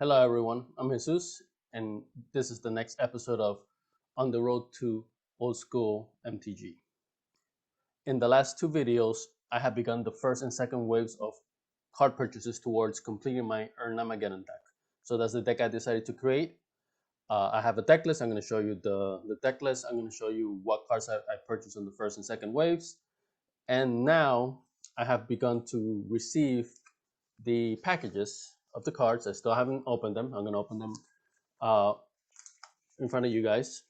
Hello, everyone. I'm Jesus, and this is the next episode of On the Road to Old School MTG. In the last two videos, I have begun the first and second waves of card purchases towards completing my Erhnamgeddon deck. So that's the deck I decided to create. I have a deck list. I'm going to show you the deck list. I'm going to show you what cards I purchased in the first and second waves. And now I have begun to receive the packages of the cards. I still haven't opened them. I'm going to open them uh, in front of you guys.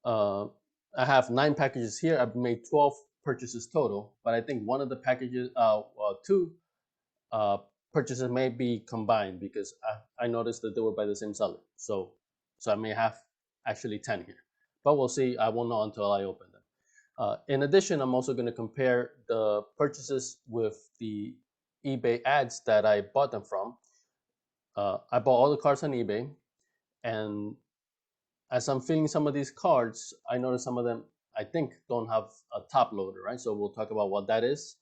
Uh, I have 9 packages here. I've made 12 purchases total, but I think one of the packages, two purchases may be combined because I noticed that they were by the same seller. So I may have actually 10 here, but we'll see. I won't know until I open them. In addition, I'm also going to compare the purchases with the eBay ads that I bought them from. I bought all the cards on eBay, and as I'm filling some of these cards, I noticed some of them I think don't have a top loader, right? So we'll talk about what that is.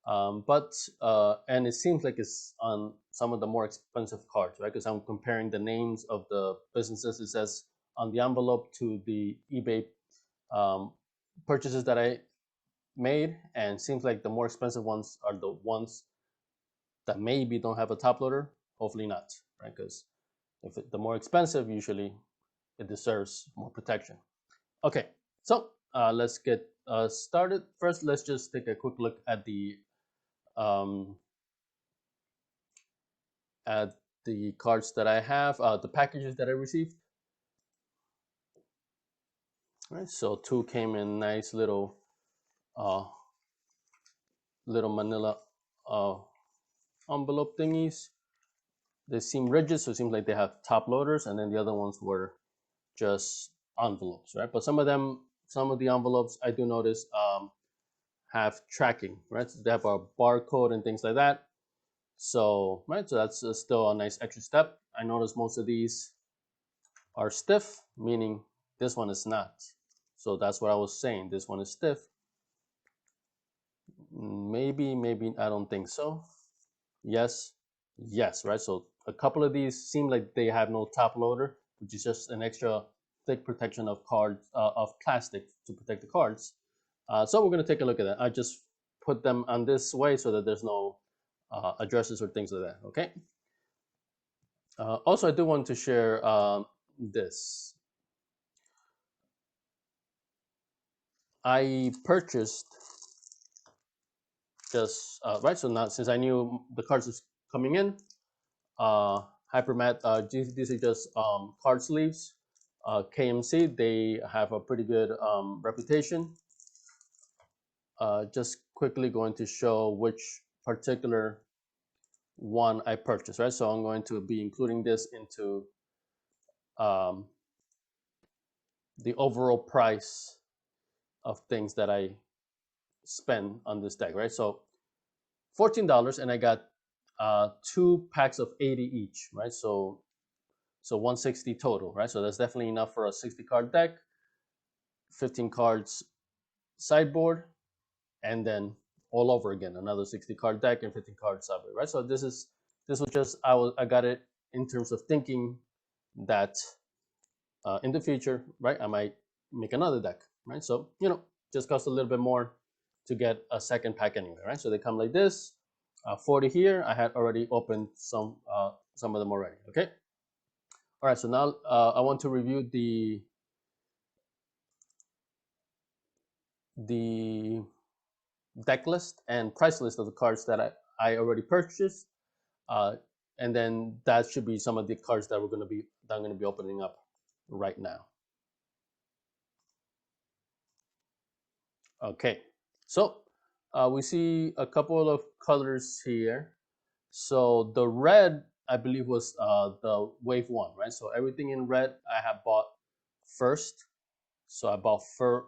And it seems like it's on some of the more expensive cards, right? Because I'm comparing the names of the businesses it says on the envelope to the eBay um, purchases that I made, and it seems like the more expensive ones are the ones that maybe don't have a top loader. Hopefully not, right? Because the more expensive, usually it deserves more protection. Okay, so let's get started. First, let's just take a quick look um, at the cards that I have, the packages that I received. All right, so 2 came in nice uh, little manila uh, envelope thingies. They seem rigid, so it seems like they have top loaders, and then the other ones were just envelopes, right? But some of the envelopes I do notice have tracking, right? So they have a barcode and things like that. So, right, so that's still a nice extra step. I notice most of these are stiff, meaning this one is not. So that's what I was saying. This one is stiff. Maybe, I don't think so. Yes, yes, right? So a couple of these seem like they have no top loader, which is just an extra thick protection of cards, of plastic to protect the cards. So we're going to take a look at that. I just put them on this way so that there's no addresses or things like that, okay? Also, I do want to share this. I purchased just right. So now, since I knew the cards was coming in, Hypermat. These are just card sleeves. KMC. They have a pretty good reputation. Just quickly going to show which particular one I purchased. Right. So I'm going to be including this into um, the overall price of things that I spend on this deck, right? So $14, and I got 2 packs of 80 each, right? So 160 total, right? So that's definitely enough for a 60 card deck, 15 cards sideboard, and then all over again another 60 card deck and 15 cards sideboard, right? So this was just I got it in terms of thinking that in the future, right, I might make another deck, right? So just cost a little bit more to get a second pack anyway, right? So they come like this. 40 here. I had already opened some of them already. Okay. All right. So now I want to review the deck list and price list of the cards that I already purchased, uh, and then that should be some of the cards that I'm going to be opening up right now. Okay. So we see a couple of colors here. So the red, I believe, was the wave 1, right? So everything in red I have bought first. So I bought 4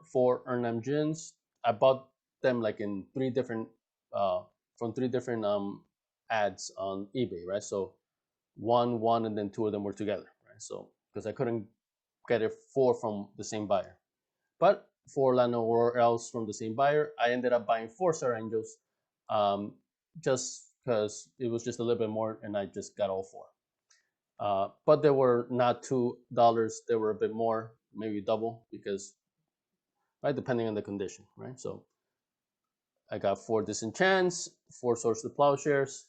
Erhnamgeddons. I bought them like in 3 different from 3 different ads on eBay, right? So one, and then 2 of them were together, right? So because I couldn't get it 4 from the same buyer, but 4 Llanowar Elves from the same buyer, I ended up buying 4 Star Angels, just because it was just a little bit more, and I just got all four. But they were not $2; they were a bit more, maybe double, because right, depending on the condition, right? So I got 4 Disenchants, 4 Swords to Plowshares.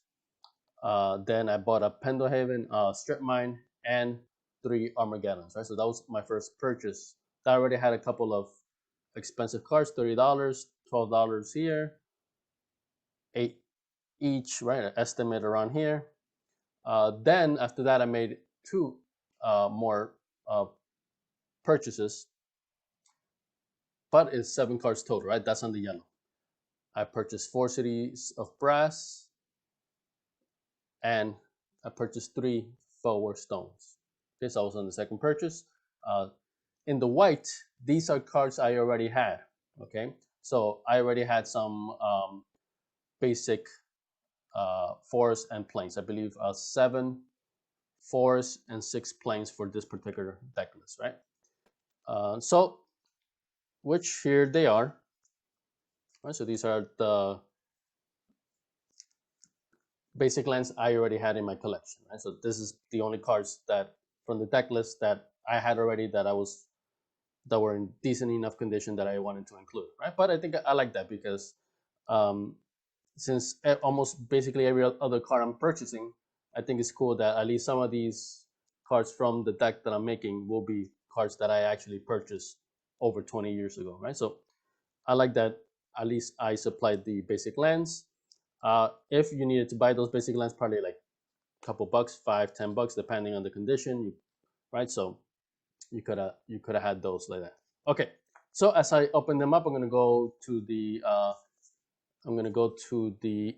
Then I bought a Pendelhaven Strip Mine and 3 Armageddons, right? So that was my first purchase. I already had a couple of expensive cards, $30, $12 here, 8 each, right? Estimate around here. Then after that, I made 2 more purchases, but it's 7 cards total, right? That's on the yellow. I purchased 4 Cities of Brass, and I purchased 3 Forward Stones. Okay, so I was on the second purchase. In the white, these are cards I already had. Okay, so I already had some basic forests and plains. I believe 7 forests and 6 plains for this particular deck list, right? So, which here they are. Right, so these are the basic lands I already had in my collection. Right? So this is the only cards that from the deck list that I had already that were in decent enough condition that I wanted to include. Right, but I think I like that because since almost basically every other card I'm purchasing, I think it's cool that at least some of these cards from the deck that I'm making will be cards that I actually purchased over 20 years ago, right? So I like that at least I supplied the basic lands. If you needed to buy those basic lands, probably like a couple bucks, $5-10, depending on the condition, right? So you could have had those like that. Okay, so as I open them up, I'm gonna go to the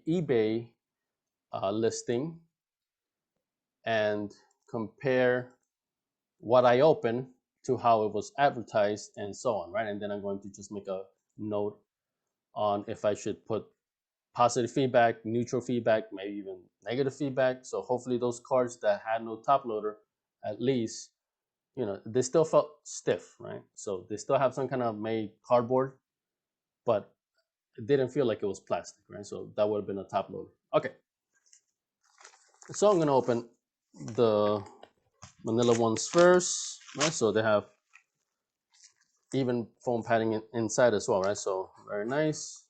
eBay listing and compare what I open to how it was advertised and so on, right? And then I'm going to just make a note on if I should put positive feedback, neutral feedback, maybe even negative feedback. So hopefully those cards that had no top loader, at least, they still felt stiff, right? So they still have some kind of made cardboard, but it didn't feel like it was plastic, right? So that would have been a top loader. Okay. So I'm gonna open the manila ones first, right? So they have even foam padding inside as well, right? So very nice.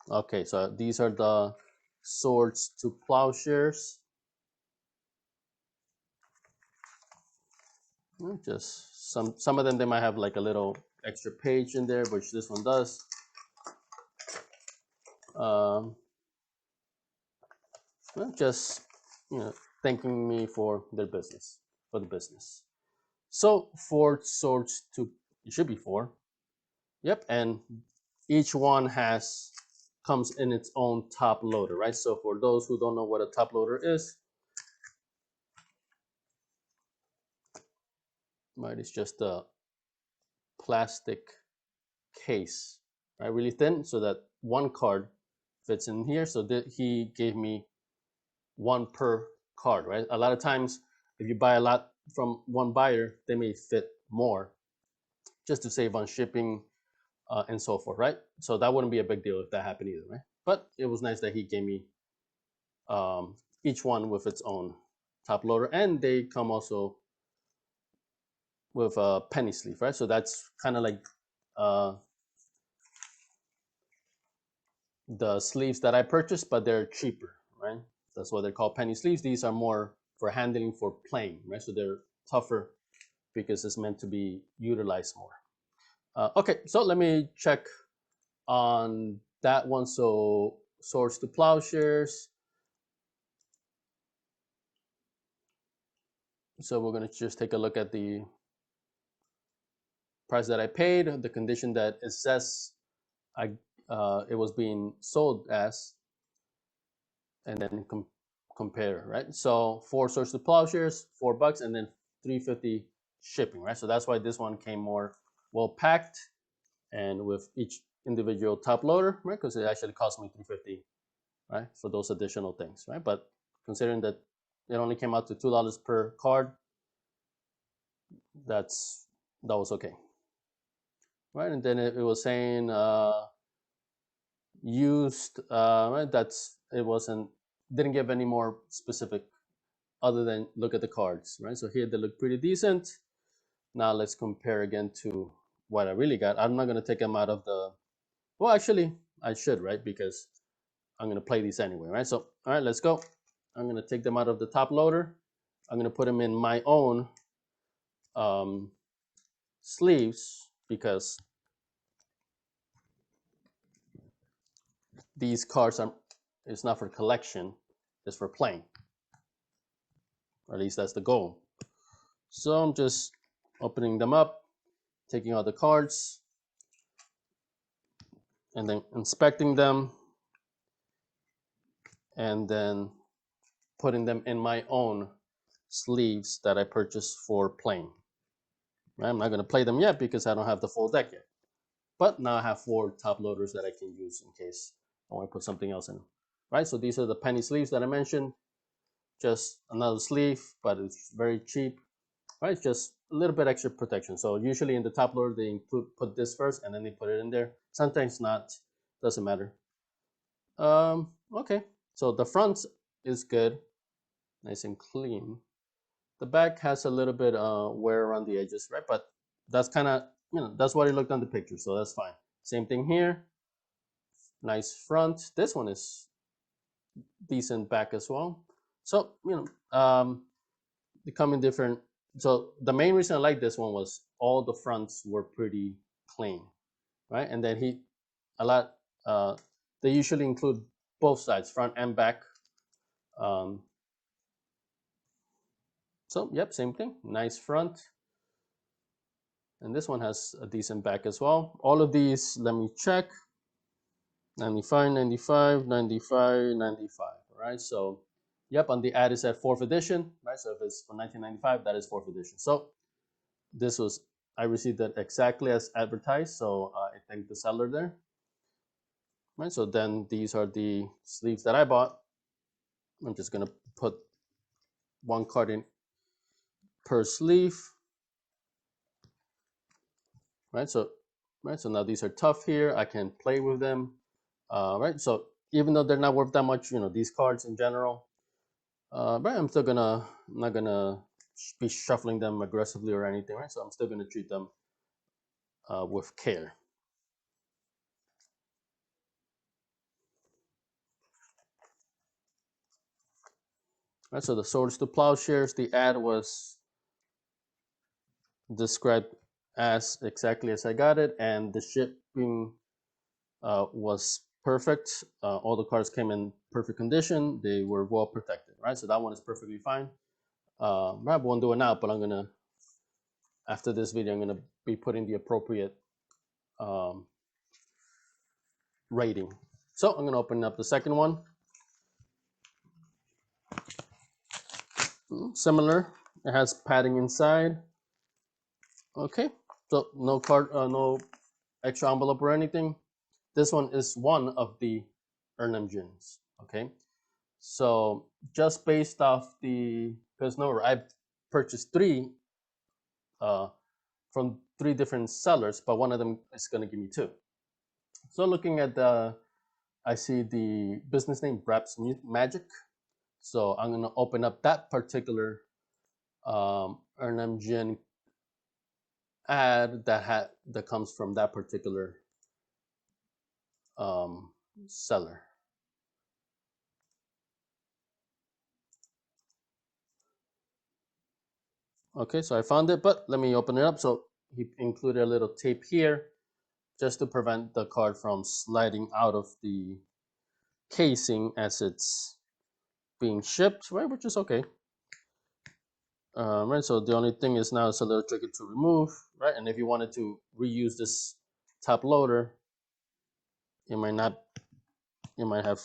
Okay, so these are the Swords to Plowshares. Just some of them, they might have like a little extra page in there, which this one does. Just thanking me for the business. So 4 swords it should be 4. Yep, and each one comes in its own top loader, right? So for those who don't know what a top loader is, right, it's just a plastic case, right, really thin, so that one card fits in here. So he gave me 1 per card, right? A lot of times, if you buy a lot from one buyer, they may fit more, just to save on shipping and so forth, right? So that wouldn't be a big deal if that happened either, right? But it was nice that he gave me each one with its own top loader, and they come also with a penny sleeve, right? So that's kind of like the sleeves that I purchased, but they're cheaper, right? That's why they're called penny sleeves. These are more for handling, for playing, right? So they're tougher because it's meant to be utilized more. Okay, so let me check on that one. So Swords to Plowshares. So we're going to just take a look at the price that I paid, the condition that it says it was being sold as, and then compare, right? So 4 Swords to Plowshares, $4, and then $3.50 shipping, right? So that's why this one came more well packed and with each individual top loader, right? Because it actually cost me $3.50, right, for those additional things, right? But considering that it only came out to $2 per card, that was okay, right? And then it was saying used. Right, it wasn't didn't give any more specific other than look at the cards, right? So here they look pretty decent. Now let's compare again to what I really got. I'm not gonna take them out of the. Well, actually, I should, right? Because I'm gonna play these anyway, right? So all right, let's go. I'm gonna take them out of the top loader. I'm gonna put them in my own um, sleeves because these cards are. It's not for collection. It's for playing. Or at least that's the goal. So I'm just opening them up, taking out the cards, and then inspecting them, and then putting them in my own sleeves that I purchased for playing. I'm not going to play them yet because I don't have the full deck yet. But now I have 4 top loaders that I can use in case I want to put something else in them. Right, so these are the penny sleeves that I mentioned. Just another sleeve, but it's very cheap. Right, just a little bit extra protection. So usually in the top loader they put this first and then they put it in there. Sometimes not, doesn't matter. Okay, so the front is good, nice and clean. The back has a little bit wear around the edges, right? But that's kind of, that's what it looked on the picture, so that's fine. Same thing here, nice front. This one is decent back as well. So they come in different. So the main reason I like this one was all the fronts were pretty clean, right? And then a lot. They usually include both sides, front and back. Um, so yep, same thing. Nice front. And this one has a decent back as well. All of these, let me check. 95, 95, 95, 95. All right. So, yep, on the ad is at 4th edition, right? So if it's for 1995, that is 4th edition. So this was, I received that exactly as advertised. So I thank the seller there. Right. So then these are the sleeves that I bought. I'm just gonna put 1 card in per sleeve. Right. So now these are tough here. I can play with them. Right. So even though they're not worth that much, these cards in general, but I'm not gonna be shuffling them aggressively or anything, right? So I'm still gonna treat them with care. Right. So the Swords to Plowshares, the ad was described as exactly as I got it, and the shipping was perfect. All the cards came in perfect condition. They were well protected, right? So that one is perfectly fine. I won't do it now, but after this video, I'm gonna be putting the appropriate um, rating. So I'm gonna open up the second one. Similar, it has padding inside. Okay, so no extra envelope or anything. This one is one of the Erhnamgeddons. Okay, so just based off because no, I purchased 3 uh, from 3 different sellers, but one of them is gonna give me 2. So looking at I see the business name Braps Magic. So I'm gonna open up that particular Erhnamgeddon ad that comes from that particular seller. Okay, so I found it, but let me open it up. So he included a little tape here just to prevent the card from sliding out of the casing as it's being shipped, right? Which is okay. Right, so the only thing is now it's a little tricky to remove, right? And if you wanted to reuse this top loader, you might have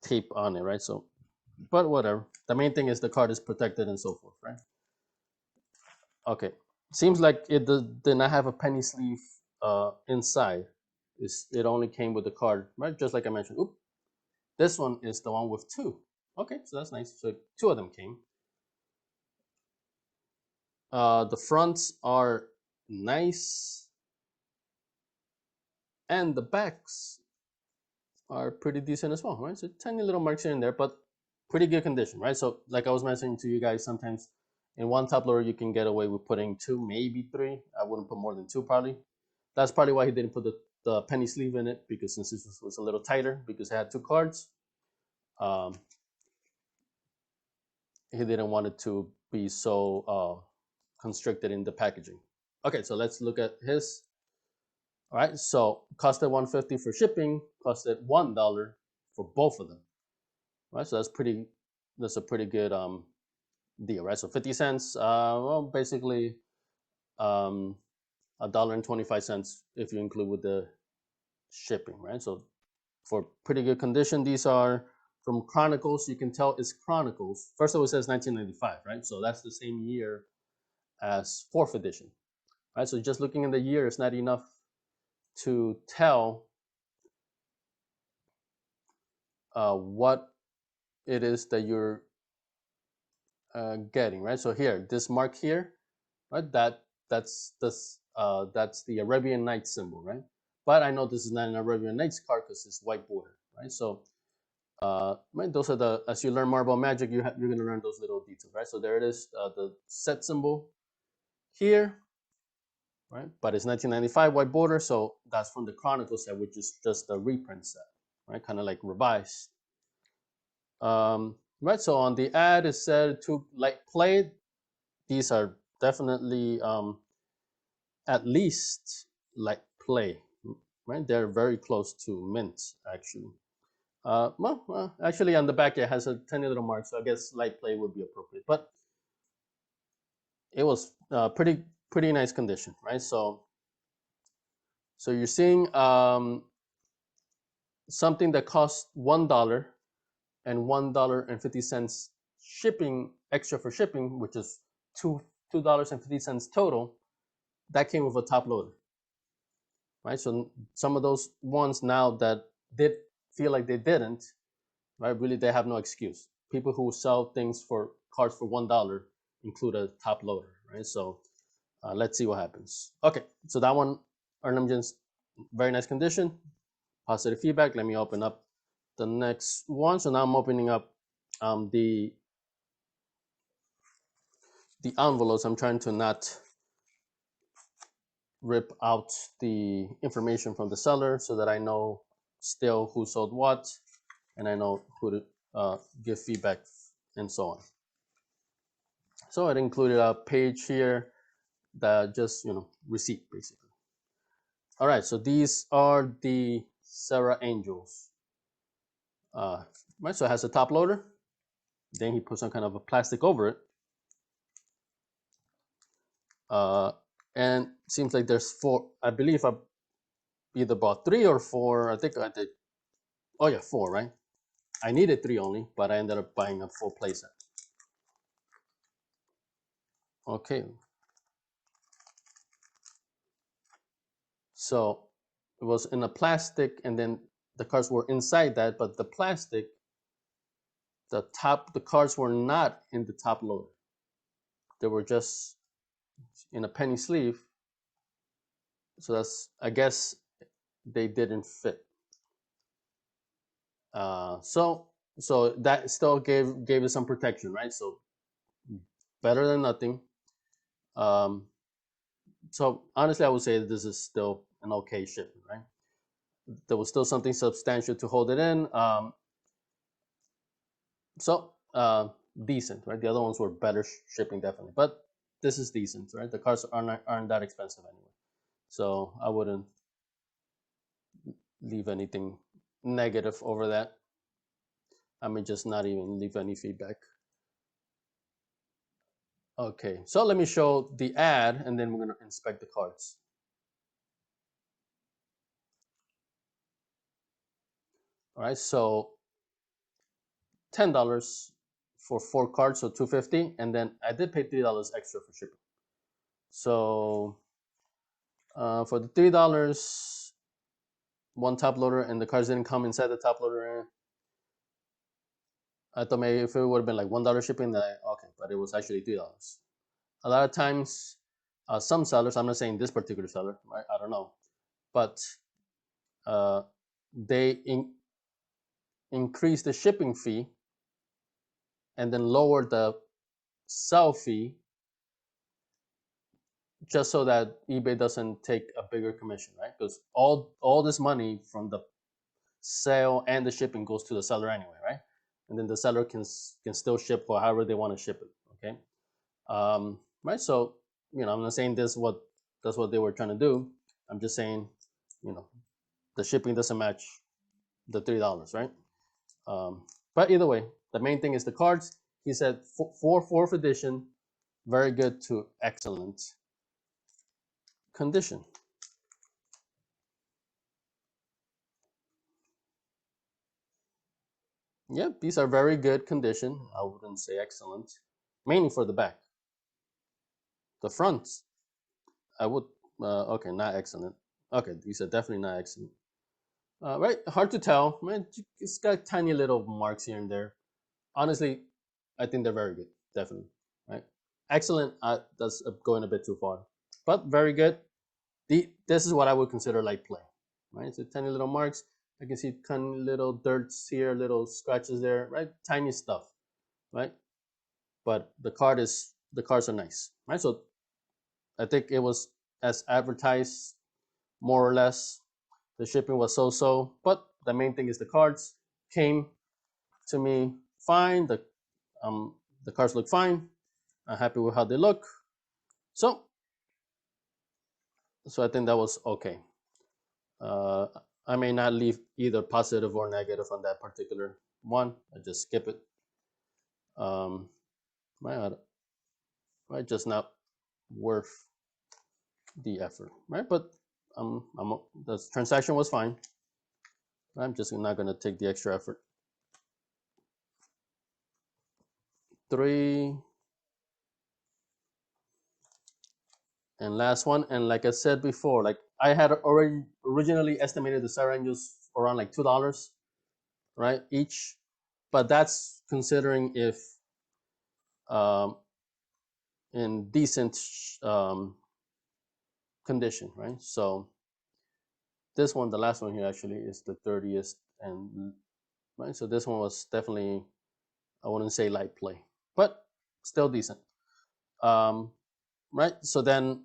tape on it, right? So, but whatever. The main thing is the card is protected and so forth, right? Okay. Seems like it did not have a penny sleeve inside. It only came with the card, right? Just like I mentioned. Oop. This one is the one with 2. Okay, so that's nice. So 2 of them came. The fronts are nice, and the backs are pretty decent as well, right? So tiny little marks here and there, but pretty good condition, right? So like I was mentioning to you guys, sometimes in one top loader you can get away with putting 2, maybe 3. I wouldn't put more than 2 probably. That's probably why he didn't put the penny sleeve in it, because since this was a little tighter, because it had 2 cards, um, he didn't want it to be so constricted in the packaging. Okay, so let's look at his. All right, so costed $1.50 for shipping, costed $1 for both of them. All right, so that's a pretty good deal, right? So 50 cents, well, basically $1.25 if you include with the shipping, right? So for pretty good condition, these are from Chronicles. You can tell it's Chronicles. First of all, it says 1995, right? So that's the same year as 4th edition, right? So just looking in the year is not enough to tell what it is that you're getting, right? So here, this mark here, right? That's the Arabian Nights symbol, right? But I know this is not an Arabian Nights card because it's white border, right? So right, those are the, as you learn more about Magic, you're going to learn those little details, right? So there it is, the set symbol here, right? But it's 1995 white border, so that's from the Chronicles set, which is just a reprint set, right? Kind of like revised. Right, so on the ad it said to light play. These are definitely at least light play, right? They're very close to mint, actually. Well, actually on the back it has a tiny little mark, so I guess light play would be appropriate. But it was pretty nice condition, right? So you're seeing something that costs $1 and $1.50 shipping extra for shipping, which is $2.50 total. That came with a top loader, right? So some of those ones now that did feel like they didn't, right? Really, they have no excuse. People who sell things for cards for $1 include a top loader, right? So let's see what happens. Okay, so that one, Erhnamgeddon's very nice condition, positive feedback. Let me open up the next one. So now I'm opening up the envelopes. I'm trying to not rip out the information from the seller so that I know still who sold what, and I know who to give feedback and so on. So it included a page here that just, receipt basically. All right, so these are the Sarah Angels. Right, so it has a top loader. Then he put some kind of a plastic over it. And it seems like there's 4. I believe I either bought 3 or 4. I think I did. Oh yeah, 4, right? I needed 3 only, but I ended up buying a full playset. Okay. So it was in a plastic, and then the cards were inside that, but the plastic, the cards were not in the top loader. They were just in a penny sleeve. So that's, I guess, they didn't fit. So that still gave it some protection, right? So better than nothing. So honestly, I would say that this is still an okay shipment, right? There was still something substantial to hold it in. So decent, right? The other ones were better shipping, definitely, but this is decent, right? The cards aren't that expensive anyway, so I wouldn't leave anything negative over that. I may just not even leave any feedback. Okay, so let me show the ad, and then we're gonna inspect the cards. All right, so $10 for 4 cards, so $2.50, and then I did pay $3 extra for shipping. So for the $3, one top loader, and the cards didn't come inside the top loader. I thought maybe if it would have been like $1 shipping, then okay, but it was actually $3. A lot of times, some sellers, I'm not saying this particular seller, right? I don't know, but they increase the shipping fee and then lower the sell fee just so that eBay doesn't take a bigger commission, right? Because all this money from the sale and the shipping goes to the seller anyway, right? And then the seller can still ship for however they want to ship it, okay? Right? So I'm not saying that's what they were trying to do. I'm just saying, the shipping doesn't match the $3, right? But either way, the main thing is the cards. He said for fourth edition, very good to excellent condition. Yep, these are very good condition. I wouldn't say excellent, mainly for the back. The fronts, I would. Okay, not excellent. Okay, these are definitely not excellent. Right, hard to tell. Man, it's got tiny little marks here and there. Honestly, I think they're very good. Definitely, right? Excellent. That's going a bit too far, but very good. This is what I would consider light play, right? So tiny little marks. I can see tiny little dirts here, little scratches there, right? Tiny stuff, right? But the cards are nice, right? So I think it was as advertised, more or less. The shipping was so, but the main thing is the cards came to me fine. The cards look fine. I'm happy with how they look. So I think that was okay. I may not leave either positive or negative on that particular one. I just skip it. Right, just not worth the effort, right? But the transaction was fine. I'm just not gonna take the extra effort. 3 and last one, and like I said before, like I had already originally estimated the Sarah Angels around like $2, right, each, but that's considering if in decent condition, right? So this one, the last one here, actually is the 30th, and right, so this one was definitely, I wouldn't say light play, but still decent. Right, so then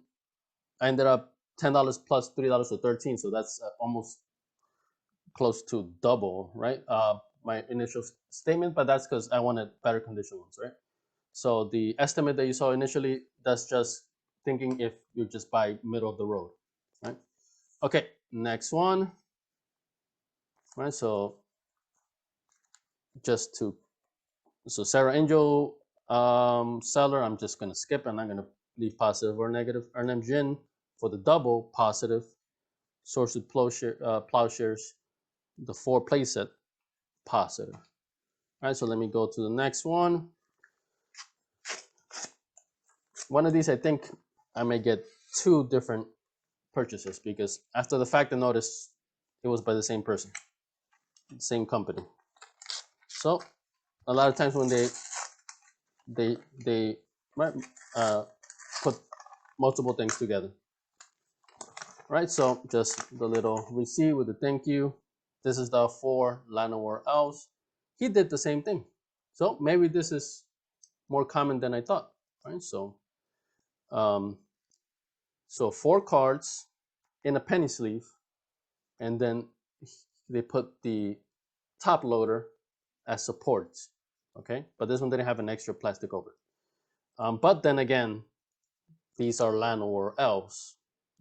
I ended up $10 plus $3 to 13, so that's almost close to double, right? My initial statement, but that's because I wanted better condition ones, right? So the estimate that you saw initially, that's just thinking if you just buy middle of the road, right? Okay, next one, right? So Sarah Angel seller, I'm just gonna skip and I'm gonna leave positive or negative. Erhnamgeddon for the double positive. Source with plowshares, the 4 playset positive. All right, so let me go to the next one. One of these, I think I may get 2 different purchases because after the fact I noticed it was by the same person, same company. So a lot of times when they might put multiple things together. Right, so just the little receipt with the thank you. This is the 4 Llanowar elves. He did the same thing. So maybe this is more common than I thought. Right, so 4 cards in a penny sleeve, and then they put the top loader as support. Okay, but this one didn't have an extra plastic over. But then again, these are Llanowar elves.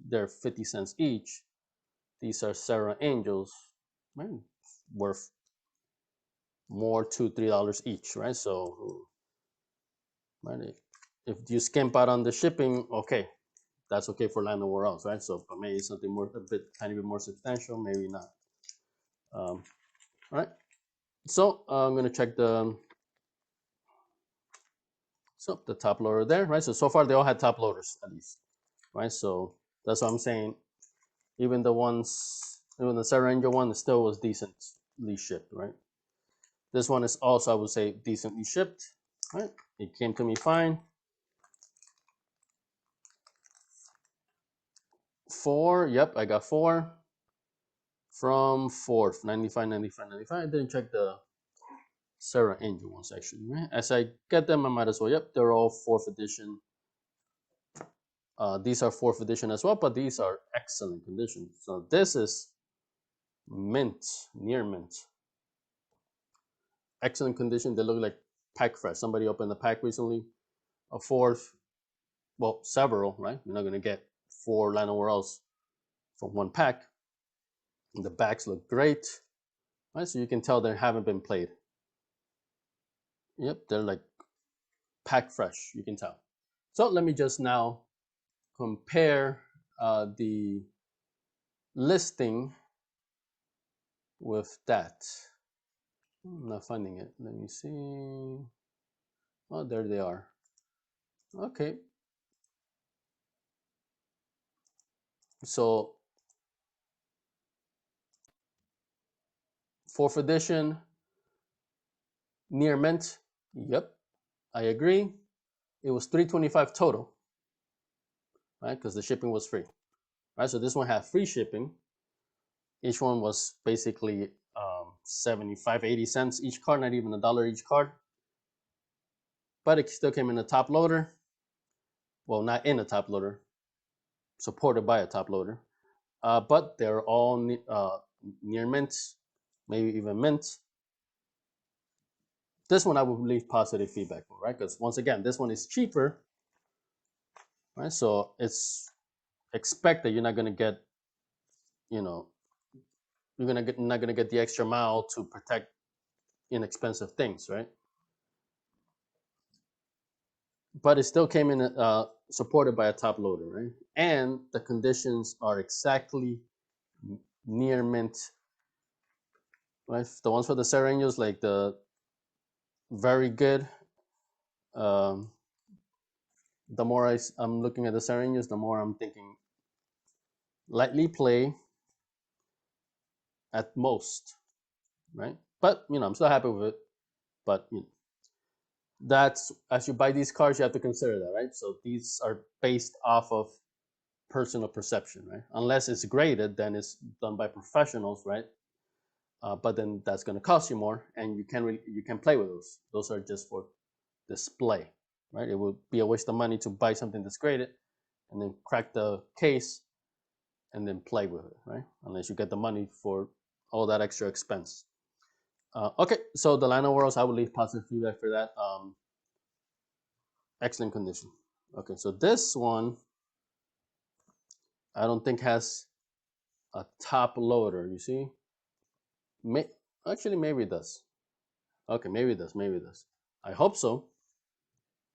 They're 50 cents each. These are Sarah Angels, right? Worth more, $2-3 each, right? So, right, if you skimp out on the shipping, okay, that's okay for Llanowar elves, right? So, but maybe something more, tiny bit more substantial, maybe not. All right. So I'm gonna check the top loader there, right? So far they all had top loaders at least, right? So that's what I'm saying. Even the Sarah Angel one still was decently shipped, right? This one is also, I would say, decently shipped, right? It came to me fine. 4, yep, I got 4. from 4th, 95, 95, 95. I didn't check the Sarah Angel ones actually, right? As I get them, I might as well. Yep, they're all 4th edition. These are 4th edition as well, but these are excellent condition. So this is mint, near mint. Excellent condition. They look like pack fresh. Somebody opened the pack recently. A 4th, well, several, right? You're not going to get 4 Lano Worlds from one pack. And the backs look great, right? So you can tell they haven't been played. Yep, they're like pack fresh, you can tell. So let me just now compare the listing with that. I'm not finding it. Let me see. Oh, there they are. Okay. So 4th edition, near mint. Yep, I agree. It was $325 total, right? Because the shipping was free, right? So this one had free shipping. Each one was basically 75, 80 cents each card, not even $1 each card. But it still came in a top loader. Well, not in a top loader, supported by a top loader. But they're all near mint, maybe even mint. This one I would leave positive feedback for, right? Because once again, this one is cheaper, right? So it's expected you're not gonna get, you're not gonna get the extra mile to protect inexpensive things, right? But it still came in supported by a top loader, right? And the conditions are exactly near mint, right? The ones for the Sarah Angels, like the very good. Um, the more I'm looking at the Sarah Angels, the more I'm thinking lightly play at most, right? But I'm still happy with it. But that's, as you buy these cards, you have to consider that, right? So these are based off of personal perception, right? Unless it's graded, then it's done by professionals, right? But then that's going to cost you more, and you can play with those. Those are just for display, right? It would be a waste of money to buy something that's graded and then crack the case and then play with it, right? Unless you get the money for all that extra expense. Okay, so the Lano Worlds, I will leave positive feedback for that. Excellent condition. Okay, so this one I don't think has a top loader. You see, actually maybe it does. Okay, maybe it does. Maybe it does. I hope so,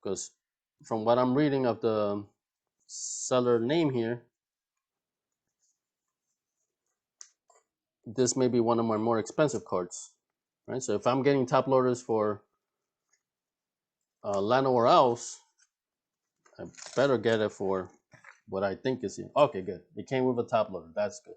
because from what I'm reading of the seller name here, this may be one of my more expensive cards, right? So if I'm getting top loaders for Lano or else, I better get it for what I think is here. Okay, good. It came with a top loader. That's good.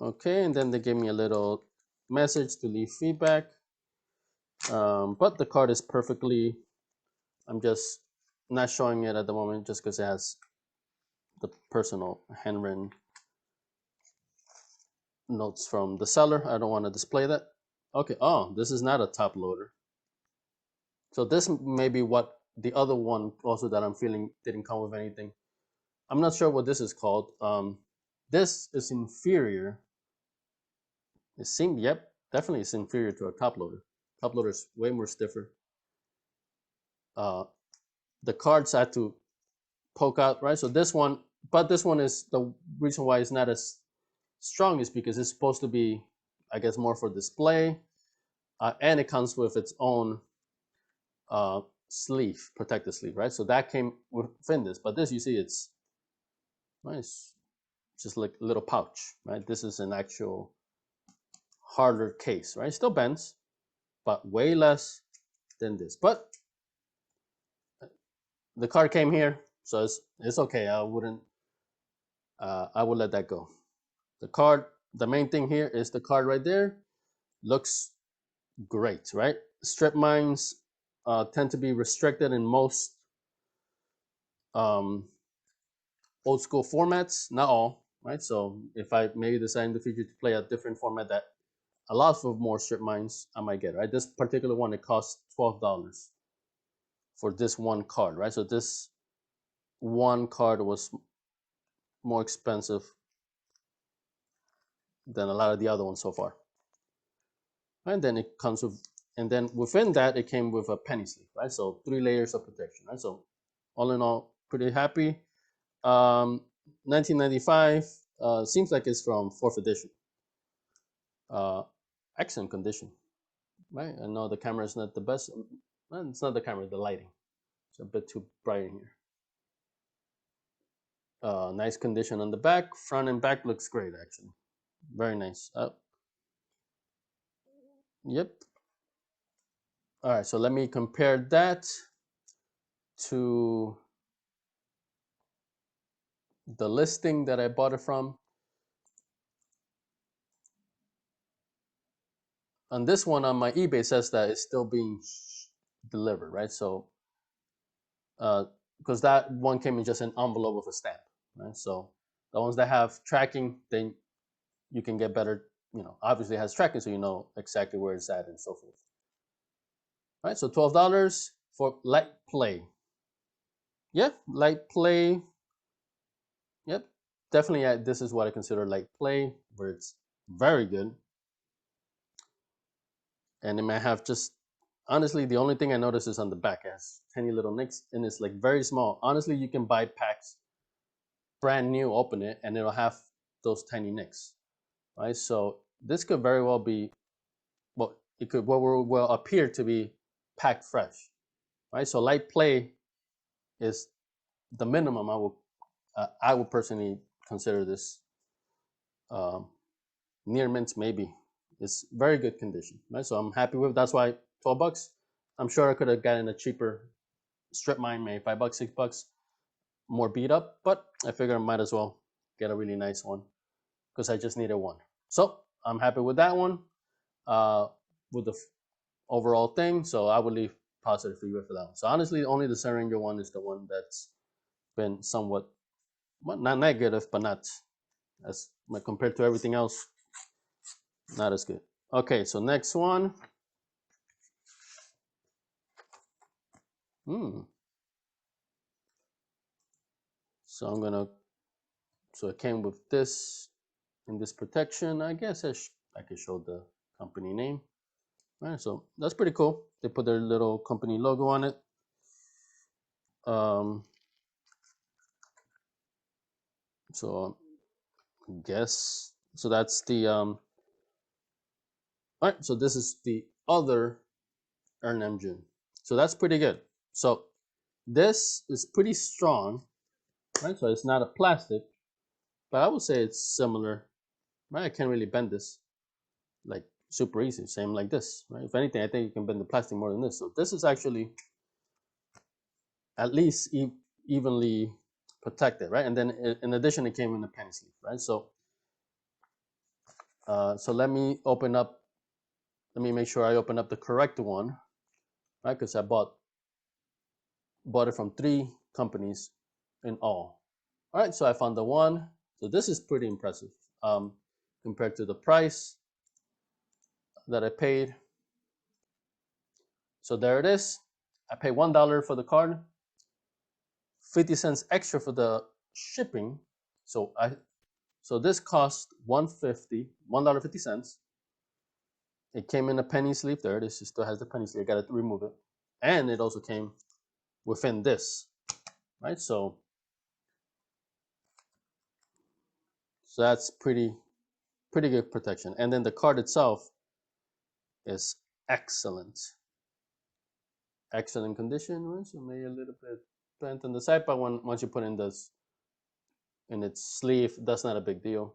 Okay, and then they gave me a little message to leave feedback. But the card is perfectly, I'm just not showing it at the moment just because it has the personal handwritten notes from the seller. I don't want to display that. Okay, oh, this is not a top loader. So this may be what the other one also that I'm feeling didn't come with anything. I'm not sure what this is called. This is inferior. It seemed, yep, definitely it's inferior to a top loader. Top loader is way more stiffer. The cards had to poke out, right? So this one, but this one is the reason why it's not as strong is because it's supposed to be, I guess, more for display, and it comes with its own sleeve, protective sleeve, right? So that came within this, but this you see, it's nice, just like a little pouch, right? This is an actual harder case, right? Still bends, but way less than this. But the card came here, so it's okay. I wouldn't. I would let that go. The card. The main thing here is the card right there. Looks great, right? Strip mines tend to be restricted in most old school formats, not all, right? So if I maybe decide in the future to play a different format that allows for more strip mines, I might get it, right? This particular one, it costs $12 for this one card, right? So this one card was more expensive than a lot of the other ones so far. And then it comes with, and then within that, it came with a penny sleeve, right? So 3 layers of protection, right? So all in all, pretty happy. 1995, seems like it's from 4th edition. Excellent condition, right? I know the camera is not the best. Well, it's not the camera, the lighting. It's a bit too bright in here. Nice condition on the back. Front and back looks great, actually. Very nice. Yep. All right, so let me compare that to the listing that I bought it from. On this one on my eBay says that it's still being delivered, right? So, because that one came in just an envelope with a stamp, right? So the ones that have tracking, then you can get better, obviously it has tracking, so you know exactly where it's at and so forth. All right, so $12 for light play. Yep, light play. Yep, definitely. This is what I consider light play, where it's very good. And it might have just, honestly, the only thing I notice is on the back, it has tiny little nicks, and it's like very small. Honestly, you can buy packs brand new, open it, and it'll have those tiny nicks, right? So this could very well be, well, it could well appear to be packed fresh, right? So light play is the minimum I would personally consider this. Um, Near mint, maybe. It's very good condition, right? So I'm happy with. That's why $12. I'm sure I could have gotten a cheaper strip mine, maybe $5, $6, more beat up. But I figure I might as well get a really nice one because I just needed one. So I'm happy with that one. With the overall thing, so I would leave positive feedback for that one. So honestly, only the Sun Ranger one is the one that's been somewhat, well, not negative, but not as compared to everything else, not as good. Okay, so next one. So I'm gonna. So it came with this in this protection. I guess I could show the company name. All right, so that's pretty cool. They put their little company logo on it. So I guess so. That's the All right, so this is the other Erhnamgeddon. So that's pretty good. So this is pretty strong, right? So it's not a plastic, but I would say it's similar. Right? I can't really bend this like super easy. Same like this, right? If anything, I think you can bend the plastic more than this. So this is actually at least evenly protected, right? And then in addition, it came in a penny sleeve, right? So so let me open up. Let me make sure I open up the correct one, right? Because I bought it from 3 companies in all. All right, so I found the one. So this is pretty impressive compared to the price that I paid. So there it is. I paid $1 for the card, 50 cents extra for the shipping. So this cost $1.50. It came in a penny sleeve. There it is. It still has the penny sleeve. I got to remove it, and it also came within this, right? So that's pretty good protection. And then the card itself is excellent condition, right? So maybe a little bit bent on the side, but once you put in this in its sleeve, that's not a big deal.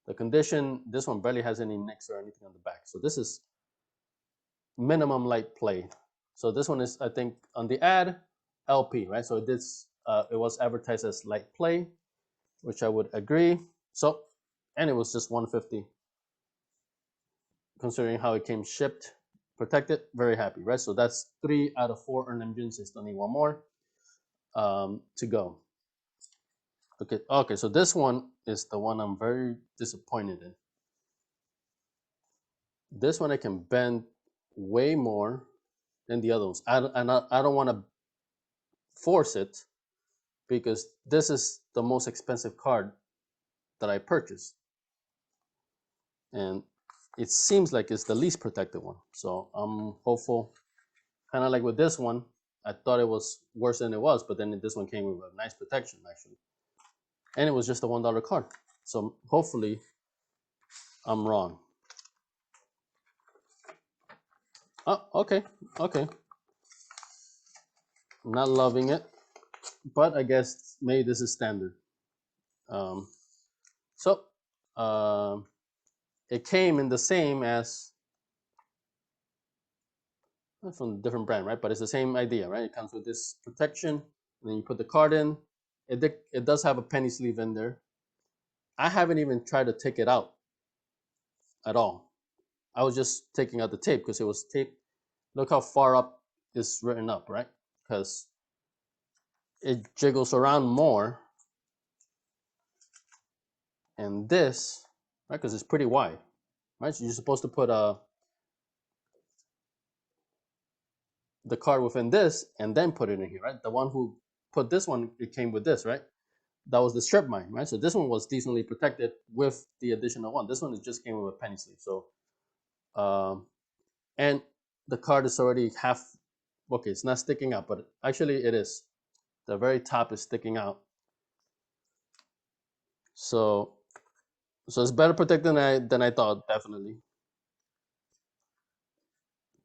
The condition, this one barely has any nicks or anything on the back. So this is minimum light play. So this one is, I think, on the ad, LP, right? So it was advertised as light play, which I would agree. So, and it was just $150, considering how it came shipped, protected. Very happy, right? So that's 3 out of 4 Erhnamgeddons. I still need one more to go. Okay, so this one is the one I'm very disappointed in. This one I can bend way more than the other ones. I don't want to force it because this is the most expensive card that I purchased, and it seems like it's the least protected one. So I'm hopeful. Kind of like with this one, I thought it was worse than it was, but then this one came with a nice protection actually, and it was just a $1 card. So hopefully I'm wrong. Oh, okay, okay. Not loving it, but I guess maybe this is standard. Um, so it came in the same as from a different brand, right? But it's the same idea, right? It comes with this protection, and then you put the card in. It does have a penny sleeve in there. I haven't even tried to take it out at all. I was just taking out the tape because it was tape. Look how far up it's written up, right? Because it jiggles around more, and this, right? Because it's pretty wide, right? So you're supposed to put the card within this and then put it in here, right? The one who put this one, it came with this, right? That was the strip mine, right? So this one was decently protected with the additional one. This one it just came with a penny sleeve. So, and the card is already half. Okay, it's not sticking out, but actually it is. The very top is sticking out. So, it's better protected than I thought, definitely.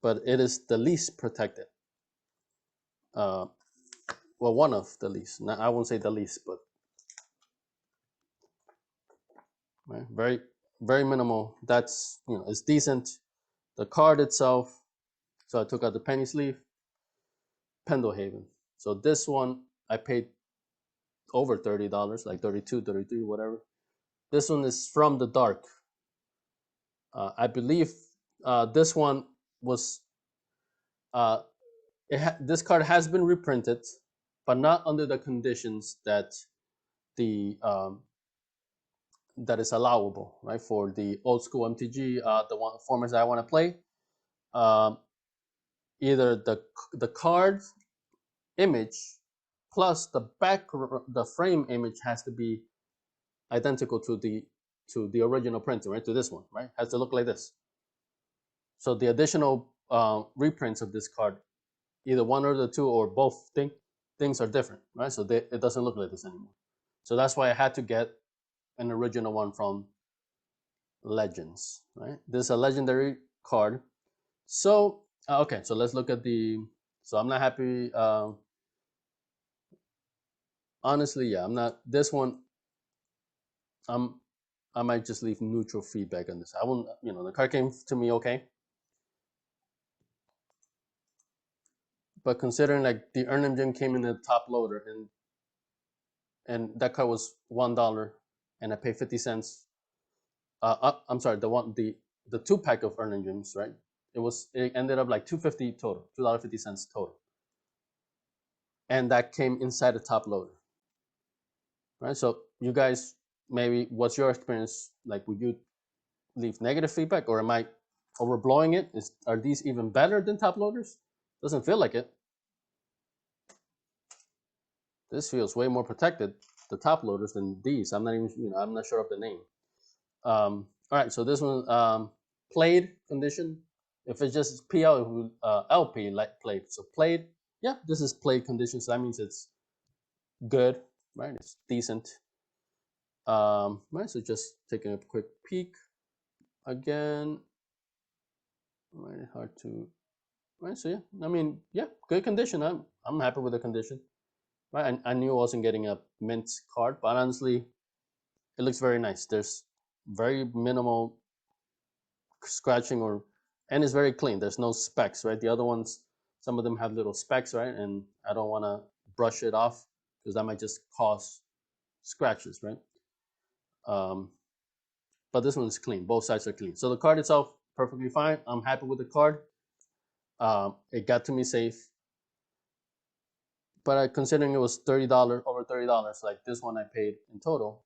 But it is the least protected. Uh, well, one of the least. I won't say the least, but right? Very minimal. That's it's decent. The card itself. So I took out the penny sleeve. Pendlehaven. So this one I paid over $30, like 32, 33, whatever. This one is From the Dark. I believe this one was uh, this card has been reprinted, but not under the conditions that the that is allowable, right? For the old school MTG, the one formats that I want to play, um, either the card image plus the frame image has to be identical to the original printing, right? To this one, right? Has to look like this. So the additional reprints of this card, either one or the two or both things are different, right? So it doesn't look like this anymore. So that's why I had to get an original one from Legends, right? This is a legendary card. So okay, so let's look at the. So I'm not happy. Honestly, yeah, I'm not. This one, I'm. I might just leave neutral feedback on this. I won't. The card came to me okay, but considering like the Erhnamgeddon came in the top loader and that card was $1 and I paid 50 cents. I'm sorry, the 2 pack of Erhnamgeddons, right? It ended up like 250 total, $2.50 total, and that came inside the top loader, right? So you guys, maybe what's your experience like? Would you leave negative feedback, or am I overblowing it? Are these even better than top loaders? Doesn't feel like it. This feels way more protected, the top loaders, than these. I'm not even, I'm not sure of the name. All right, so this one, played condition. If it's just PL, it would LP like played. So played, yeah, this is played condition. So that means it's good, right? It's decent. Right. So just taking a quick peek again. Right, hard to. Right. So yeah, I mean, yeah, good condition. I'm happy with the condition. Right. I knew I wasn't getting a mint card, but honestly, it looks very nice. There's very minimal scratching and it's very clean. There's no specks, right? The other ones, some of them have little specks, right? And I don't want to brush it off because that might just cause scratches, right? Um, but this one is clean. Both sides are clean. So the card itself, perfectly fine. I'm happy with the card. It got to me safe. but considering it was $30, over $30, like this one I paid in total,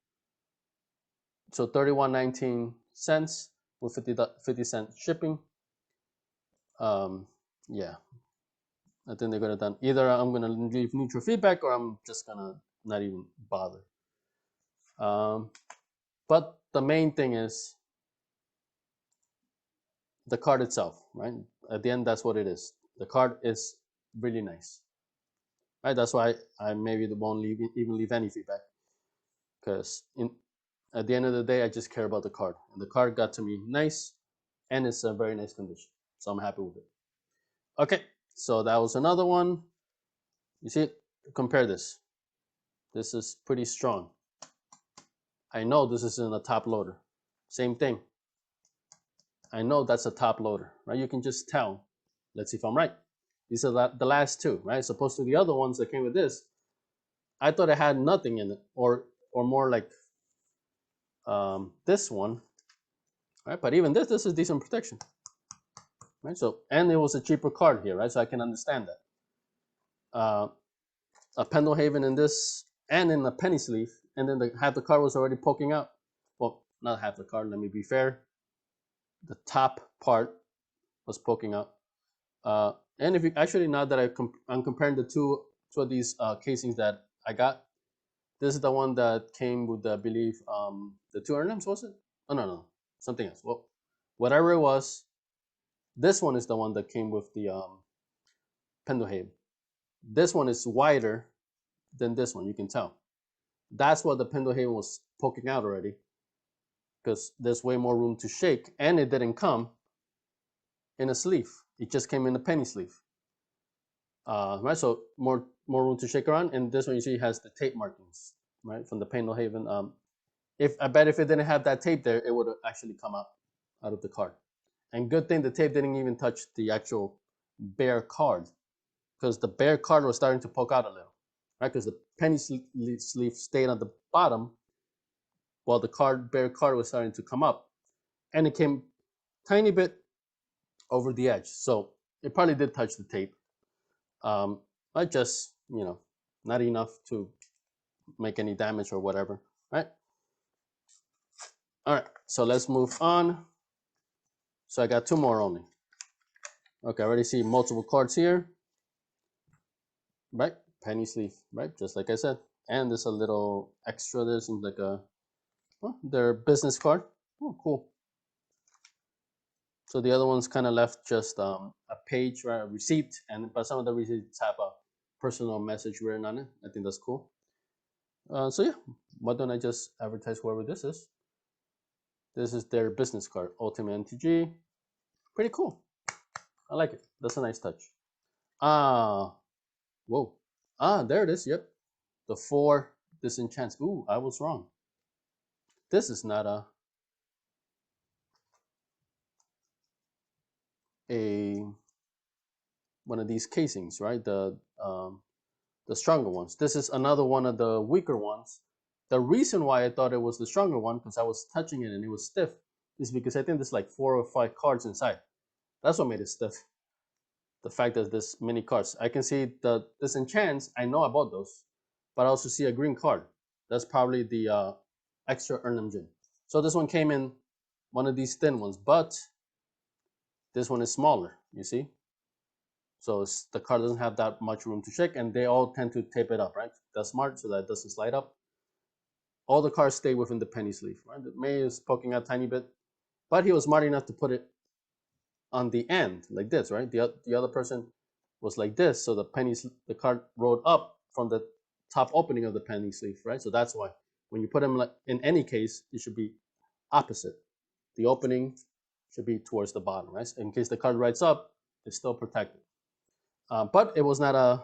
so 31.19 with 50 cent shipping. Yeah, I think they're gonna done. Either I'm gonna leave neutral feedback or I'm just gonna not even bother. But the main thing is the card itself, right? At the end, that's what it is. The card is really nice, right? That's why I maybe won't even leave any feedback, because at the end of the day, I just care about the card, and the card got to me nice, and it's a very nice condition, so I'm happy with it. Okay, so that was another one. You see, compare this. This is pretty strong. I know this isn't a top loader. Same thing. I know that's a top loader, right? You can just tell. Let's see if I'm right. These are the last two, right? As opposed to the other ones that came with this, I thought it had nothing in it, or more like this one, right? But even this is decent protection, right? So, and it was a cheaper card here, right? So I can understand that. A Pendlehaven in this and in the penny sleeve, and then half the card was already poking out. Well, not half the card. Let me be fair. The top part was poking out. And if you actually, now that I'm comparing the two of these casings that I got, this is the one that came with, I believe, the two Erhnams, was it? Oh, no, something else. Well, whatever it was, this one is the one that came with the Pendlehaven. This one is wider than this one, you can tell. That's what the Pendlehaven was poking out already, because there's way more room to shake, and it didn't come in a sleeve. It just came in a penny sleeve. Right, so more room to shake around, and this one you see has the tape markings, right, from the Pendlehaven. If I bet if it didn't have that tape there, it would have actually come out of the card. And good thing the tape didn't even touch the actual bare card, because the bare card was starting to poke out a little, right? Because the penny sleeve stayed on the bottom, while the bare card was starting to come up, and it came tiny bit over the edge. So it probably did touch the tape, but just, not enough to make any damage or whatever, right? All right, so let's move on. So I got two more only. Okay, I already see multiple cards here, right? Penny sleeve, right? Just like I said. And there's a little extra. There seems like their business card. Oh, cool. So the other ones kind of left just a page, right? A receipt, but some of the receipts have a personal message written on it. I think that's cool. So yeah, why don't I just advertise whoever this is? This is their business card, Ultimate MTG. Pretty cool. I like it. That's a nice touch. Whoa. There it is. Yep. The 4 disenchants. Ooh, I was wrong. This is not a one of these casings, right? The stronger ones. This is another one of the weaker ones. The reason why I thought it was the stronger one, because I was touching it and it was stiff, is because I think there's like 4 or 5 cards inside. That's what made it stiff. The fact that there's many cards. I can see the disenchants. I know about those, but I also see a green card. That's probably the extra Erhnamgeddon. So this one came in one of these thin ones, but this one is smaller, you see? So the card doesn't have that much room to shake, and they all tend to tape it up, right? That's smart, so that it doesn't slide up. All the cards stay within the penny sleeve, right? The May is poking out a tiny bit, but he was smart enough to put it on the end, like this, right? The other person was like this, so the card rolled up from the top opening of the penny sleeve, right? So that's why when you put them, like, in any case, it should be opposite. The opening should be towards the bottom, right? In case the card writes up, it's still protected. But it was not a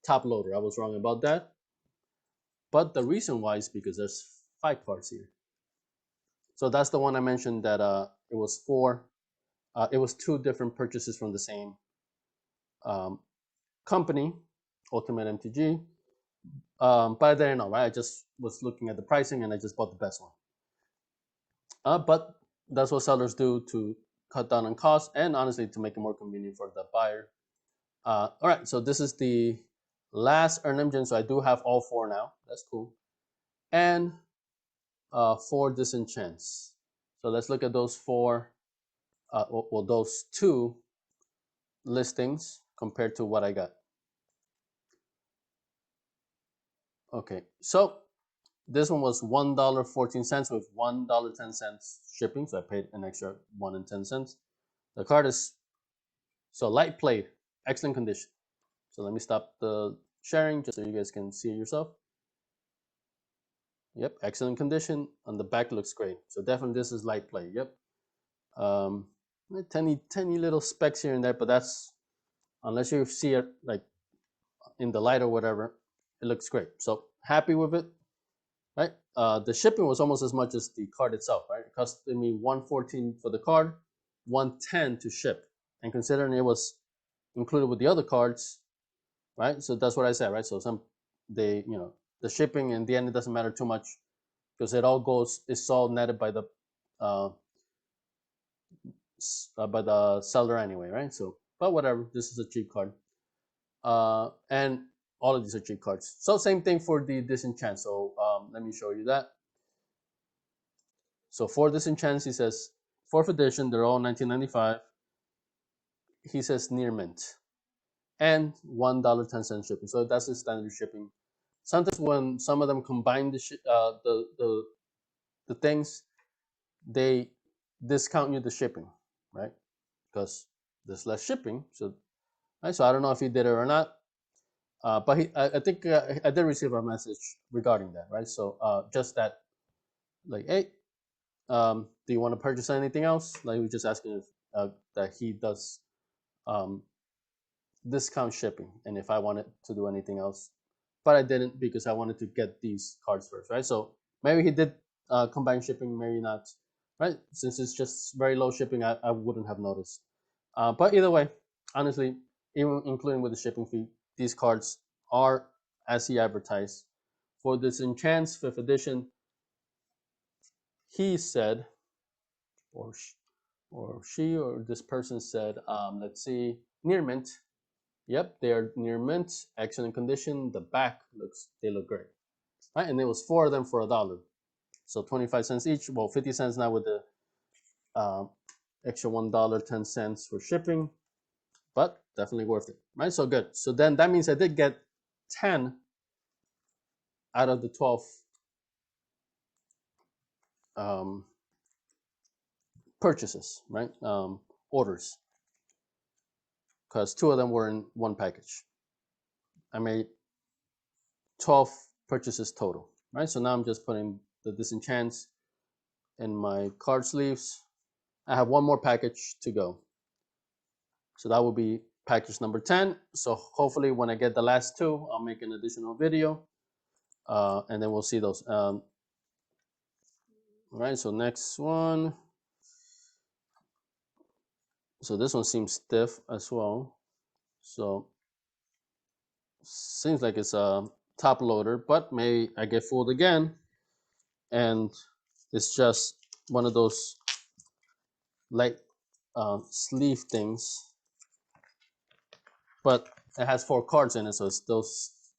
top loader. I was wrong about that. But the reason why is because there's 5 cards here. So that's the one I mentioned that it was 4. It was 2 different purchases from the same company, Ultimate MTG. But I didn't know, right? I just was looking at the pricing and I just bought the best one. But that's what sellers do to cut down on costs and honestly to make it more convenient for the buyer. All right, so this is the last Erhnamgeddon, so I do have all 4 now. That's cool. And 4 disenchants. So let's look at those 4, well, those 2 listings compared to what I got. Okay, so this one was $1.14 with $1.10 shipping, so I paid an extra $1.10. The card is so light plate, excellent condition. So let me stop the sharing just so you guys can see it yourself. Yep, excellent condition. On the back looks great. So definitely this is light plate. Yep. Tiny little specks here and there, but that's unless you see it like in the light or whatever, it looks great. So happy with it, right? The shipping was almost as much as the card itself, right? It cost me $114 for the card, $110 to ship, and considering it was included with the other cards, right? So that's what I said, right? So the shipping in the end it doesn't matter too much because it's all netted by the seller anyway, right? So, but whatever, this is a cheap card, and all of these are cheap cards. So same thing for the disenchant. So let me show you that. So for disenchants, he says 4th edition, they're all 1995. He says near mint and $1.10 shipping. So that's the standard shipping. Sometimes when some of them combine the things, they discount you the shipping, right? Because there's less shipping. So, right? So I don't know if he did it or not. But I think I did receive a message regarding that, right? So just that, like, hey, do you want to purchase anything else? Like, we just asking if that he does um, discount shipping, and if I wanted to do anything else, but I didn't because I wanted to get these cards first, right? So maybe he did combine shipping, maybe not, right? Since it's just very low shipping, I wouldn't have noticed. But either way, honestly, even including with the shipping fee, these cards are as he advertised. For this Enchants 5th edition, he said, or she or this person said, let's see, near mint. Yep, they are near mint, excellent condition. The back they look great, right? And it was 4 of them for $1, so 25 cents each. Well, 50 cents now with the extra $1.10 for shipping, but definitely worth it, right? So good. So then that means I did get 10 out of the 12 purchases, right? Orders, because 2 of them were in one package. I made 12 purchases total, right? So now I'm just putting the disenchants in my card sleeves. I have 1 more package to go. So that will be package number 10. So hopefully when I get the last 2, I'll make an additional video, and then we'll see those. All right, so next one. So this one seems stiff as well. So seems like it's a top loader, but maybe I get fooled again, and it's just one of those light sleeve things, but it has 4 cards in it, so it's still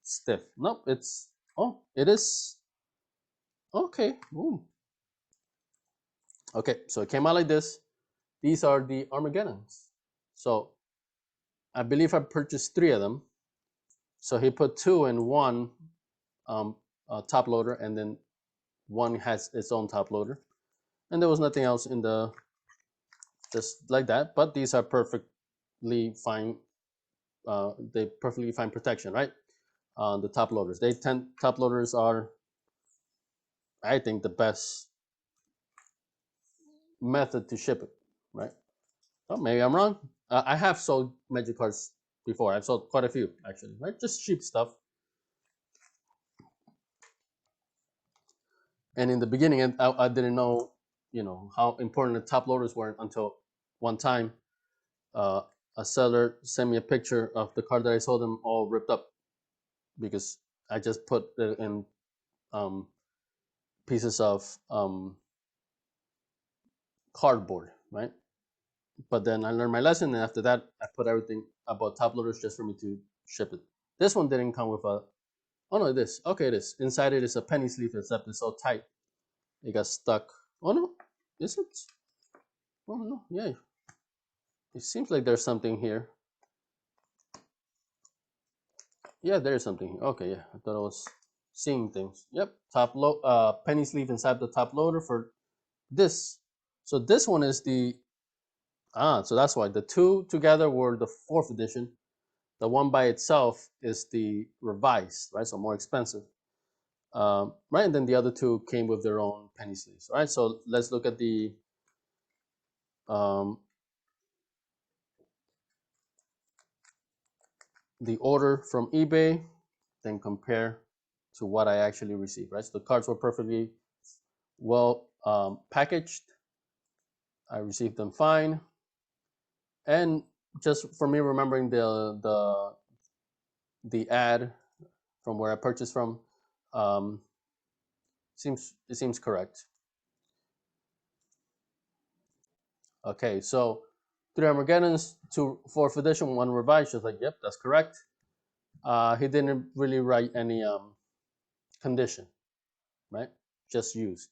stiff. Nope, it is okay. Ooh. Okay, so it came out like this. These are the Armageddons. So I believe I purchased 3 of them. So he put 2 in one top loader, and then one has its own top loader, and there was nothing else in the just like that. But these are perfectly fine. They perfectly fine protection, right? The top loaders. Top loaders are, I think, the best method to ship it, right? Oh, maybe I'm wrong. I have sold magic cards before. I've sold quite a few actually, right? Just cheap stuff. And in the beginning, I didn't know, how important the top loaders were until one time uh, a seller sent me a picture of the card that I sold him all ripped up because I just put it in pieces of cardboard, right? But then I learned my lesson, and after that, I put everything about top loaders just for me to ship it. This one didn't come with a. Oh no, this. Okay, it is. Inside it is a penny sleeve, except it's so tight, it got stuck. Oh no, is it? Oh no, yeah. It seems like there's something here. Yeah, there's something here. Okay, yeah. I thought I was seeing things. Yep. Penny sleeve inside the top loader for this. So this one is the so that's why the two together were the fourth edition. The one by itself is the revised, right? So more expensive. Right, and then the other two came with their own penny sleeves. All right, so let's look at um, the order from eBay, then compare to what I actually received. Right, so the cards were perfectly well packaged. I received them fine, and just for me remembering the ad from where I purchased from, um, it seems correct. Okay, so three Armageddons, two fourth edition, one revised. Just like, yep, that's correct. He didn't really write any condition, right? Just used.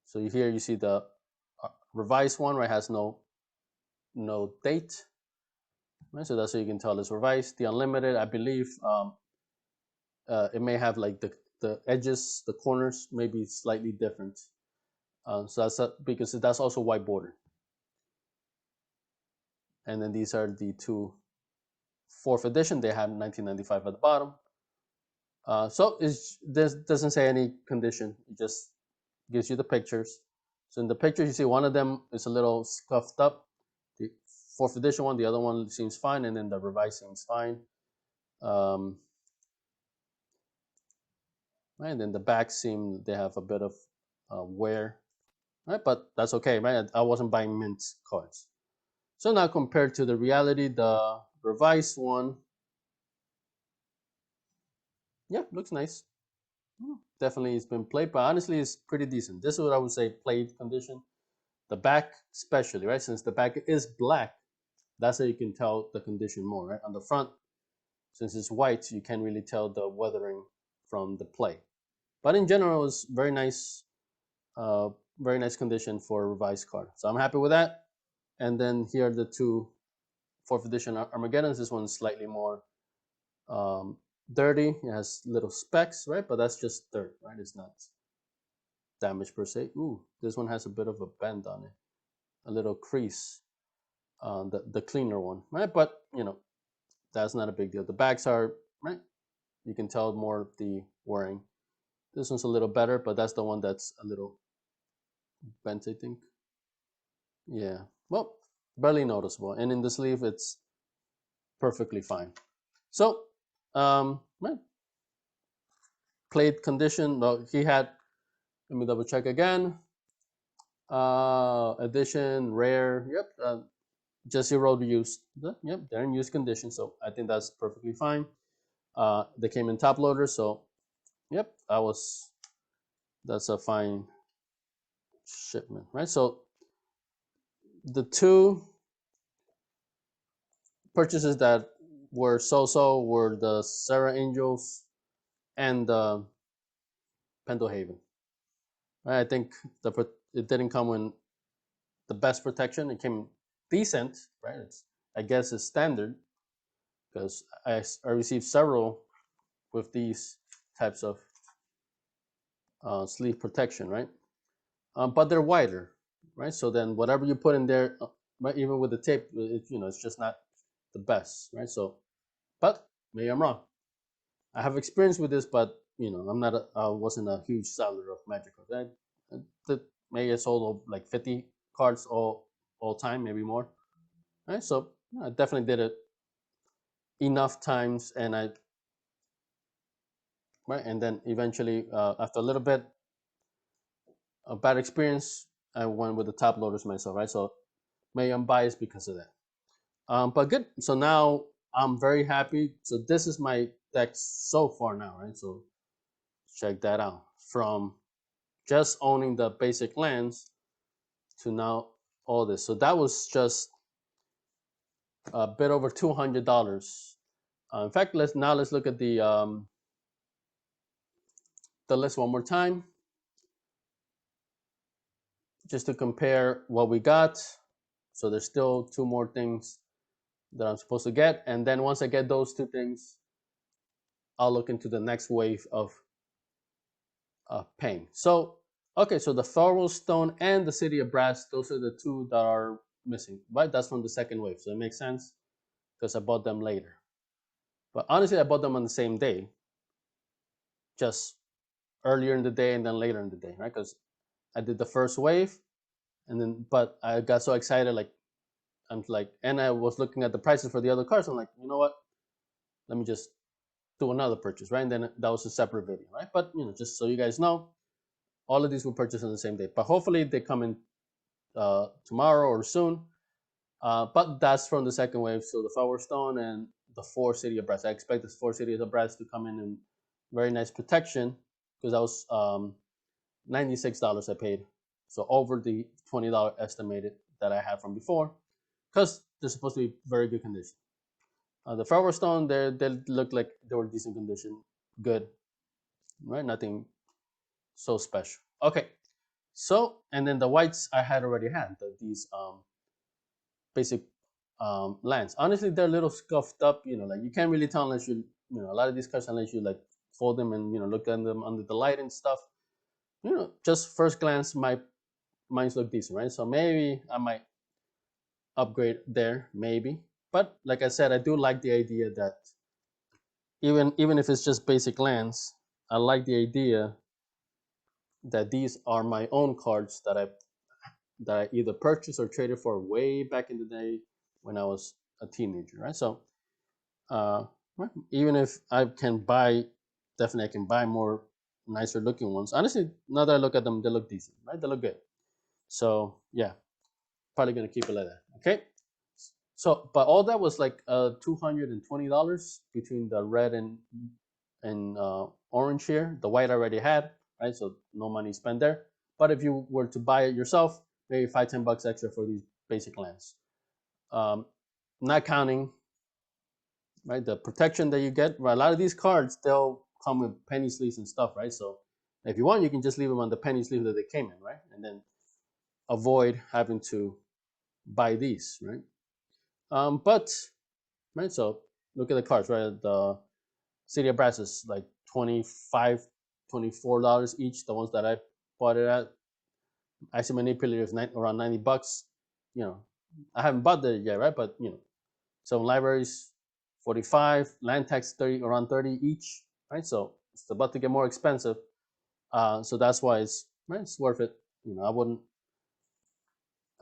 So here you see the revised one, right? Has no date, right? So that's how you can tell it's revised. The unlimited, I believe, it may have like the edges, the corners, may be slightly different. So because that's also white border. And then these are the two fourth edition. They have 1995 at the bottom. So this doesn't say any condition. It just gives you the pictures. So in the pictures, you see one of them is a little scuffed up. The fourth edition one, the other one seems fine, and then the revised seems fine. Right, and then the back seem they have a bit of wear, right? But that's okay, right? I wasn't buying mint cards. So now compared to the reality, the revised one, yeah, looks nice. Definitely it's been played, but honestly, it's pretty decent. This is what I would say played condition. The back, especially, right? Since the back is black, that's how you can tell the condition more, right? On the front, since it's white, you can't really tell the weathering from the play. But in general, it's uh, very nice condition for a revised card. So I'm happy with that. And then here are the two fourth edition Armageddons. This one's slightly more um, dirty. It has little specks, right? But that's just dirt, right? It's not damage per se. Ooh, this one has a bit of a bend on it, a little crease. The cleaner one, right? But that's not a big deal. The backs are right. You can tell more the wearing. This one's a little better, but that's the one that's a little bent, I think. Yeah. Well, barely noticeable. And in the sleeve, it's perfectly fine. So, right. Played condition. Well, he had. Let me double check again. Edition rare. Yep. Just 0 used. Yep. They're in use condition, so I think that's perfectly fine. They came in top loader, so yep, that's a fine shipment, right? So the two purchases that were so were the Sarah Angels and the Pendlehaven. Right? I think it didn't come with the best protection. It came decent, right? I guess it's standard because I received several with these types of sleeve protection, right? But they're wider, right? So then whatever you put in there, right, even with the tape, it's just not the best, right? So, but maybe I'm wrong. I have experience with this, but I wasn't a huge seller of Magic cards. Maybe I sold like 50 cards all time, maybe more. Right? So I definitely did it enough times, and and then eventually after a little bit of bad experience, I went with the top loaders myself, right? So maybe I'm biased because of that. But good. So now I'm very happy. So this is my deck so far now, right? So check that out. From just owning the basic lands to now all this. So that was just a bit over $200 In fact, let's look at the list one more time, just to compare what we got. So there's still 2 more things that I'm supposed to get, and then once I get those 2 things, I'll look into the next wave of paying. So okay, so the Thorwald Stone and the City of Brass, those are the 2 that are missing, right? That's from the second wave, so it makes sense because I bought them later. But honestly, I bought them on the same day, just earlier in the day and then later in the day, right? Because I did the first wave, and then but I got so excited, like I'm like, and I was looking at the prices for the other cars. I'm like, you know what? Let me just do another purchase, right? And then that was a separate video, right? But just so you guys know, all of these were purchased on the same day. But hopefully they come in tomorrow or soon. But that's from the second wave. So the Flower Stone and the 4 City of Brass. I expect the 4 City of Brass to come in very nice protection, because that was $96 I paid. So over the $20 estimated that I had from before, because they're supposed to be very good condition. The Flower Stone, they looked like they were decent condition, good, right? Nothing so special. Okay, so and then the whites I had already had these basic lands. Honestly, they're a little scuffed up. Like you can't really tell unless a lot of these cards, unless you like fold them and look at them under the light and stuff. Just first glance, mine's look decent, right? So maybe I might upgrade there, maybe. But like I said, I do like the idea that even if it's just basic lands, I like the idea that these are my own cards that I either purchased or traded for way back in the day when I was a teenager, right? So even if I can buy, definitely I can buy more nicer looking ones. Honestly, now that I look at them, they look decent, right? They look good. So yeah, probably gonna keep it like that. Okay. So, but all that was like $220 between the red and orange here. The white I already had, right? So no money spent there. But if you were to buy it yourself, maybe $5-10 extra for these basic lands. Not counting, right, the protection that you get. Right? A lot of these cards, they'll come with penny sleeves and stuff, right? So if you want, you can just leave them on the penny sleeve that they came in, right? And then avoid having to buy these, right? But right, so look at the cards, right? The City of Brass is like $25, $24 each. The ones that I bought it at, I see manipulators around $90. I haven't bought that yet, right? But some libraries 45, land tax 30, around 30 each, right? So it's about to get more expensive. So that's why it's worth it. I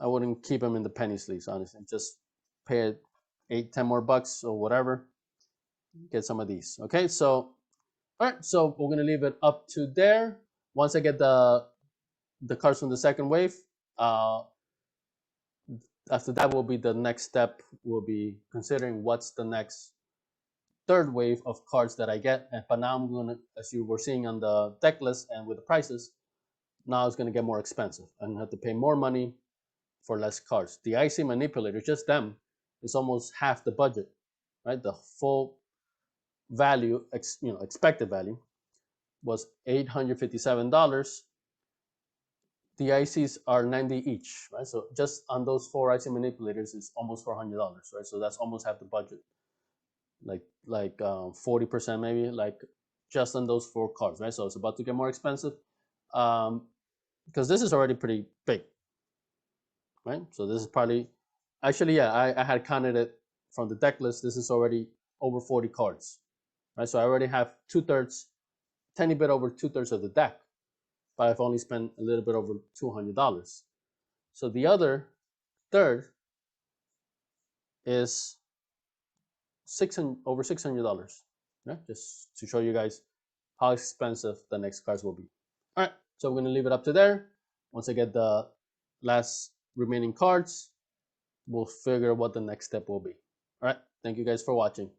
wouldn't keep them in the penny sleeves, honestly. Just pay it $8-10 more bucks or whatever. Get some of these. Okay, so all right, so we're gonna leave it up to there. Once I get the cards from the second wave, after that will be the next step. We'll be considering what's the next third wave of cards that I get. But now I'm gonna, as you were seeing on the deck list and with the prices, now it's gonna get more expensive. I'm gonna have to pay more money for less cards. The IC manipulator, just them, is almost half the budget, right? The full value, expected value, was $857. The ICs are 90 each, right? So just on those 4 IC manipulators is almost $400, right? So that's almost half the budget, like 40% maybe, like just on those 4 cards, right? So it's about to get more expensive, because this is already pretty big, right? So this is probably, actually, yeah, I had counted it from the deck list. This is already over 40 cards, right? So I already have 2/3, tiny bit over 2/3 of the deck, but I've only spent a little bit over $200. So the other third is over $600, right? Just to show you guys how expensive the next cards will be. All right, so we're gonna leave it up to there. Once I get the last remaining cards, we'll figure what the next step will be. All right, thank you guys for watching.